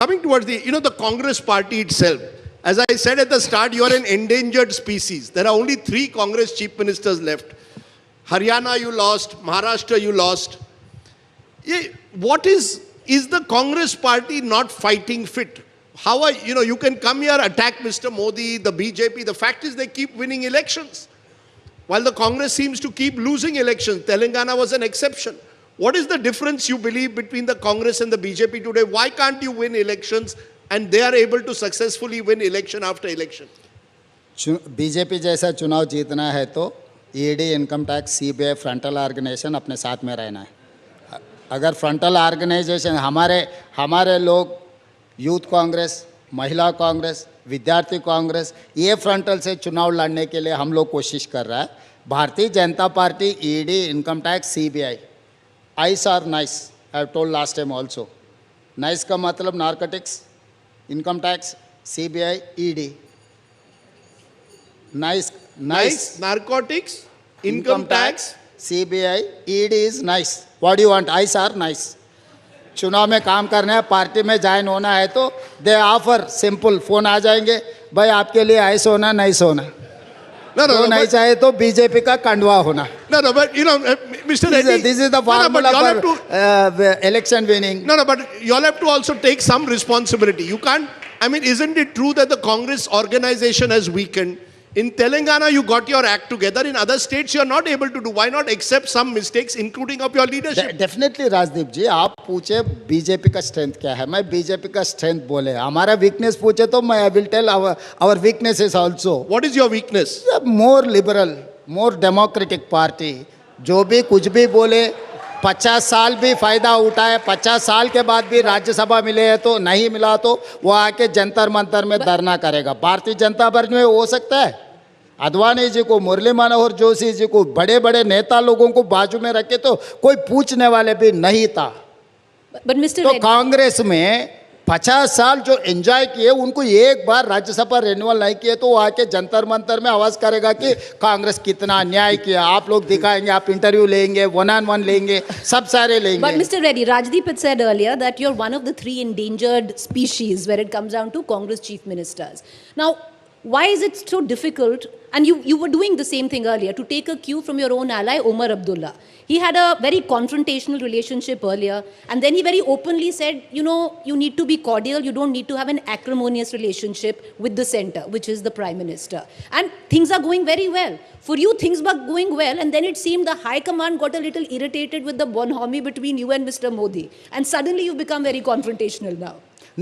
Coming towards the Congress party itself, as I said at the start, you are an endangered species. There are only 3 Congress chief ministers left. Haryana you lost, Maharashtra you lost. What is the Congress party not fighting fit? How are, you can come here, attack Mr. Modi, the BJP. The fact is they keep winning elections. While the Congress seems to keep losing elections. Telangana was an exception. What is the difference you believe between the Congress and the BJP today? Why can't you win elections and they are able to successfully win election after election? BJP जैसा चुनाव जीतना है तो ED, income tax, CBI, frontal organisation अपने साथ में रहना है. अगर फ्रंटल ऑर्गेनाइजेशन हमारे लोग यूथ कांग्रेस, महिला कांग्रेस, विद्यार्थी कांग्रेस, ये फ्रंटल से चुनाव लड़ने के लिए हम लोग कोशिश कर रहा है. Bharatiya Janata Party, ED, income tax, CBI, ice are NICE. I have told last time also. NICE का मतलब narcotics, income tax, CBI, ED. NICE Narcotics, income tax, CBI, ED is nice. What do you want? ICE are nice. चुनाव में काम करना है, party में join होना है तो दे ऑफर सिंपल. फोन आ जाएंगे, भाई आपके लिए आइस होना, नाइस होना. तो नहीं चाहे तो बीजेपी का कंडवा होना. No, but Mr. Reddy, this is the formula for election winning. No, but you all have to also take some responsibility. You can't. I mean, isn't it true that the Congress organization has weakened? In Telangana, you got your act together. In other states, you are not able to do. Why not accept some mistakes, including of your leadership? Definitely Rajdeep ji, आप पूछे BJP का strength क्या है, मैं BJP का strength बोले. हमारा weakness पूछे तो मैं I will tell our weaknesses also. What is your weakness? More liberal, more democratic party. जो भी कुछ भी बोले, 50 साल भी फायदा उठाए, 50 साल के बाद भी राज्यसभा मिले है तो नहीं मिला तो वो आके जंतर मंतर में धरना करेगा. भारतीय जनता पार्टी में हो सकता है. अडवाणी जी को, मुरली मनोहर जोशी जी को, बड़े बड़े नेता लोगों को बाजू में रखे तो कोई पूछने वाले भी नहीं था. तो कांग्रेस में 50 साल जो एंजॉय किए, उनको एक बार राज्यसभा रिन्यूअल नहीं किए तो वो आके जंतर मंतर में आवाज करेगा कि कांग्रेस कितना अन्याय किया. आप लोग दिखाएंगे, आप इंटरव्यू लेंगे, 1-on-1 लेंगे, सब सारे लेंगे. But Mr. Reddy, Rajdeep had said earlier that you're one of the 3 endangered species when it comes down to Congress chief ministers. Now, why is it so difficult? And you were doing the same thing earlier, to take a cue from your own ally, Omar Abdullah. He had a very confrontational relationship earlier, and then he very openly said, you need to be cordial, you don't need to have an acrimonious relationship with the center, which is the Prime Minister. And things are going very well. For you, things were going well, and then it seemed the High Command got a little irritated with the bonhomie between you and Mr. Modi. And suddenly you've become very confrontational now.